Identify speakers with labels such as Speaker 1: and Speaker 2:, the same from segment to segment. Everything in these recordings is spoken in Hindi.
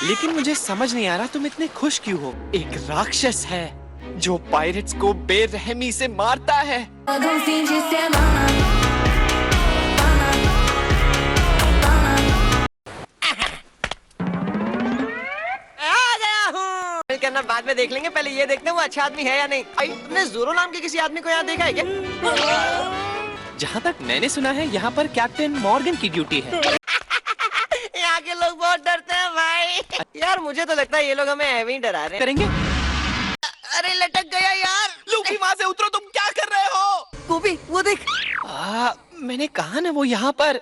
Speaker 1: लेकिन मुझे समझ नहीं आ रहा तुम इतने खुश क्यों हो। एक राक्षस है जो पायरेट्स को बेरहमी से मारता है।
Speaker 2: करना बाद में देख लेंगे, पहले ये देखते हैं वो अच्छा आदमी है या नहीं। तुमने ज़ोरो नाम के किसी आदमी को यहाँ देखा है क्या?
Speaker 1: जहाँ तक मैंने सुना है यहाँ पर कैप्टन मॉर्गन की ड्यूटी है।
Speaker 2: यहाँ के लोग बहुत डरते हैं भाई। यार मुझे तो लगता है ये लोग हमें ऐਵੇਂ ही डरा रहे हैं।
Speaker 1: करेंगे?
Speaker 2: अरे लटक गया यार।
Speaker 1: लूफी वहाँ से उतरो, तुम क्या कर रहे हो?
Speaker 2: कूबी वो देख।
Speaker 1: मैंने कहा ना वो यहाँ पर।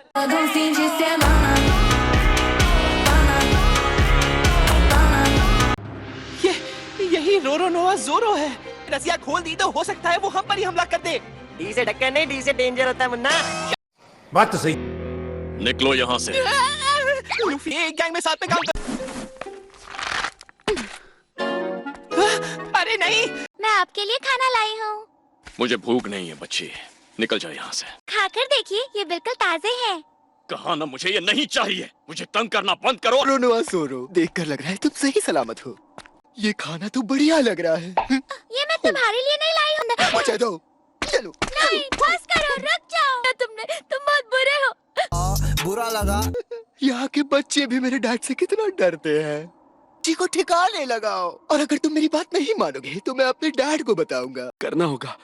Speaker 1: यही रोरो नोआ ज़ोरो है। रसिया खोल दी तो हो सकता है वो हम पर ही हमला कर दे।
Speaker 2: डी से टक्कर नहीं, डी से डेंजर होता है मुन्ना।
Speaker 3: बात तो सही।
Speaker 4: निकलो यहाँ से।
Speaker 1: लूफी एक गैंग में साथ में काम कर। अरे नहीं,
Speaker 5: मैं आपके लिए खाना लाई हूँ।
Speaker 4: मुझे भूख नहीं है बच्ची, निकल जाओ यहाँ से।
Speaker 5: खाकर देखिए, ये बिल्कुल ताजे हैं।
Speaker 4: कहा ना मुझे ये नहीं चाहिए। मुझे तंग करना बंद करो।
Speaker 6: रोनोआ सोरो, देखकर लग रहा है तुम सही सलामत हो। ये खाना तो बढ़िया लग रहा है।
Speaker 5: ये मैं तुम्हारे लिए नहीं लाई हूँ।
Speaker 6: मुझे दो, चलो।
Speaker 5: नहीं, बस करो, रुक जाओ। तुम बहुत बुरे हो।
Speaker 6: बुरा लगा। यहाँ के बच्चे भी मेरे डैड से कितना डरते हैं। जी को ठिकाने लगाओ, और अगर तुम मेरी बात नहीं मानोगे तो मैं अपने डैड को बताऊंगा। करना होगा।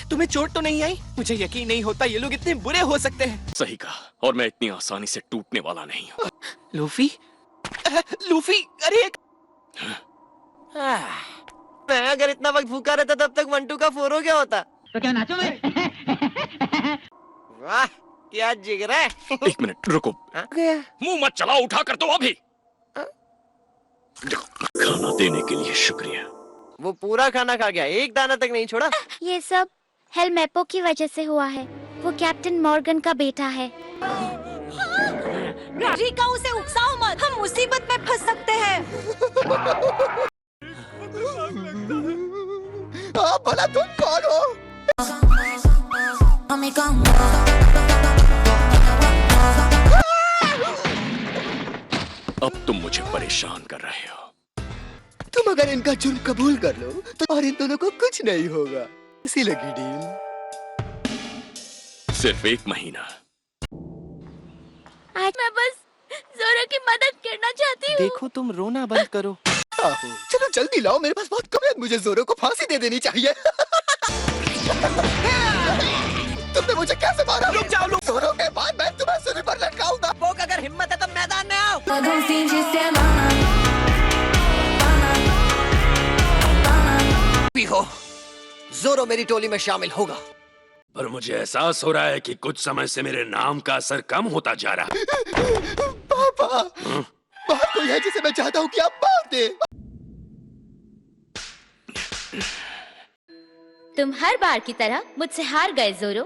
Speaker 1: तुम्हें चोट तो नहीं आई? मुझे यकीन नहीं होता ये लोग इतने बुरे हो सकते हैं।
Speaker 4: सही कहा, और मैं इतनी आसानी से टूटने वाला नहीं हूँ।
Speaker 1: लूफी, लूफी, अरे
Speaker 2: मैं अगर इतना वक्त भूखा रहता तब तक 1-2 का 4 हो गया होता।
Speaker 7: तो क्या नाचो मैं?
Speaker 2: वाह क्या जिगरा है।
Speaker 4: एक मिनट रुको।
Speaker 2: गया।
Speaker 4: मुंह मत चलाओ, उठा कर दो अभी। खाना देने के लिए शुक्रिया।
Speaker 2: वो पूरा खाना खा गया, एक दाना तक नहीं छोड़ा।
Speaker 5: ये सब हेलमेपो की वजह से हुआ है। वो कैप्टन मॉर्गन का बेटा है।
Speaker 8: रिका, उसे उकसाओ मत, हम मुसीबत में फंस सकते हैं।
Speaker 6: भला तुम कौन हो?
Speaker 4: अब तुम मुझे परेशान कर रहे हो।
Speaker 6: तुम अगर इनका जुर्म कबूल कर लो तो और इन दोनों को कुछ नहीं होगा। इसी लगी डील।
Speaker 4: सिर्फ 1 महीना।
Speaker 5: आज मैं बस ज़ोरो की मदद करना चाहती हूँ।
Speaker 1: देखो तुम रोना बंद करो।
Speaker 6: चलो जल्दी लाओ, मेरे पास बहुत कम है। मुझे ज़ोरो को फांसी दे देनी चाहिए। तुमने मुझे कैसे मारा?
Speaker 1: रुक जाओ, रुक।
Speaker 6: ज़ोरो के बाद मैं तुम्हें सूली पर लटकाऊंगा।
Speaker 2: पोक अगर हिम्मत है तो मैदान में आओ।
Speaker 6: भी हो, ज़ोरो मेरी टोली में शामिल होगा।
Speaker 3: पर मुझे एहसास हो रहा है कि कुछ समय से मेरे नाम का असर कम होता जा रहा है।
Speaker 6: पापा, बाहर कोई है जिसे मैं चाहता हूँ कि आप मार दे।
Speaker 5: तुम हर बार की तरह मुझसे हार गए ज़ोरो।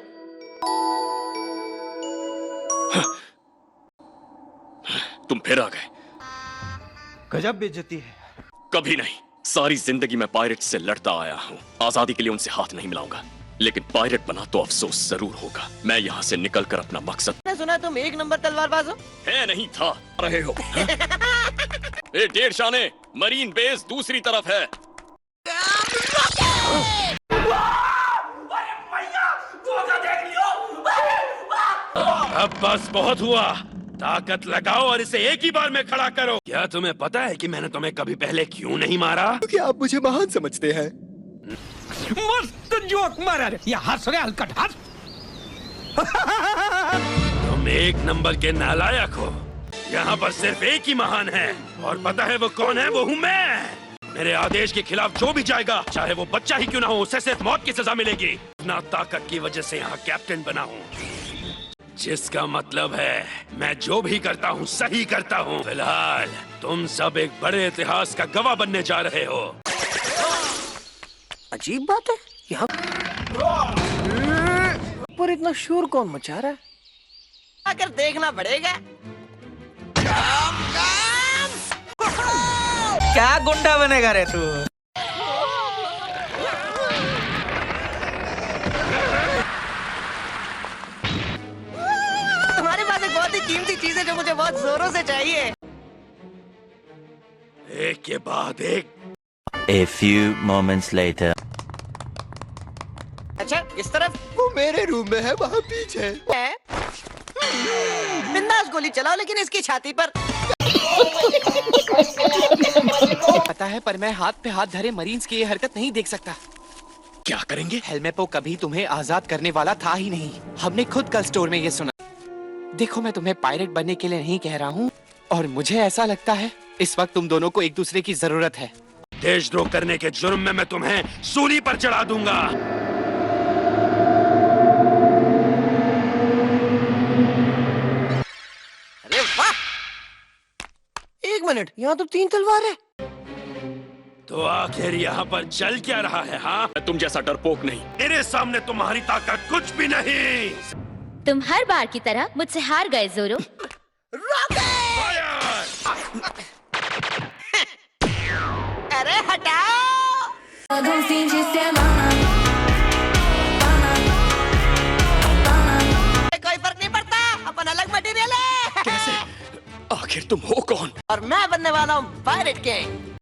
Speaker 4: तुम फिर आ गए।
Speaker 3: गजब बेइज्जती है।
Speaker 4: कभी नहीं, सारी जिंदगी मैं पायरेट से लड़ता आया हूँ। आजादी के लिए उनसे हाथ नहीं मिलाऊंगा, लेकिन पायरेट बना तो अफसोस जरूर होगा। मैं यहाँ से निकलकर अपना मकसद।
Speaker 2: मैंने सुना तुम 1 नंबर तलवारबाज हो।
Speaker 4: है नहीं था रहे हो। ए 1.5 शाने, मरीन बेस दूसरी तरफ है।
Speaker 3: अब बस बहुत हुआ। ताकत लगाओ और इसे एक ही बार में खड़ा करो। क्या तुम्हें पता है कि मैंने तुम्हें कभी पहले क्यों नहीं मारा?
Speaker 6: क्योंकि आप मुझे महान समझते हैं।
Speaker 7: मस्त जोक मारा रे। ये हंस रहे हलकट हंस।
Speaker 3: तुम 1 नंबर के नालायक हो। यहाँ पर सिर्फ एक ही महान है, और पता है वो कौन है? वो हूँ मैं। मेरे आदेश के खिलाफ जो भी जाएगा, चाहे वो बच्चा ही क्यों ना हो, उसे सिर्फ मौत की सजा मिलेगी। अपना ताकत की वजह से यहाँ कैप्टन बना हूँ, जिसका मतलब है मैं जो भी करता हूँ सही करता हूँ। फिलहाल तुम सब एक बड़े इतिहास का गवाह बनने जा रहे हो।
Speaker 2: अजीब बात है, यहाँ पर इतना शोर कौन मचा रहा है? आकर देखना पड़ेगा।
Speaker 7: क्या गुंडा बनेगा रे तू?
Speaker 2: चीज है जो मुझे बहुत जोरों से चाहिए।
Speaker 3: एक के बाद एक।
Speaker 9: A few moments later.
Speaker 2: अच्छा इस तरफ
Speaker 6: वो मेरे रूम में है, वहाँ पीछे।
Speaker 2: है। बिंदास गोली चलाओ लेकिन इसकी छाती पर।
Speaker 1: पता है, पर मैं हाथ पे हाथ धरे मरीन्स की ये हरकत नहीं देख सकता।
Speaker 4: क्या करेंगे?
Speaker 1: हेलमेपो कभी तुम्हें आजाद करने वाला था ही नहीं। हमने खुद कल स्टोर में ये सुना। देखो, मैं तुम्हें पायरेट बनने के लिए नहीं कह रहा हूँ, और मुझे ऐसा लगता है इस वक्त तुम दोनों को एक दूसरे की जरूरत है।
Speaker 3: देशद्रोह करने के जुर्म में मैं तुम्हें सूली पर चढ़ा दूंगा।
Speaker 2: अरे वाह! एक मिनट, यहाँ तो 3 तलवार है।
Speaker 3: तो आखिर यहाँ पर चल क्या रहा है? हाँ,
Speaker 4: तुम जैसा डरपोक नहीं।
Speaker 3: मेरे सामने तुम्हारी ताकत कुछ भी नहीं।
Speaker 5: तुम हर बार की तरह मुझसे हार गए जोरो।
Speaker 2: अरे हटाओ! कोई फर्क नहीं पड़ता, अपन अलग मटेरियल है।
Speaker 4: कैसे? आखिर तुम हो कौन?
Speaker 2: और मैं बनने वाला हूँ पायरेट किंग।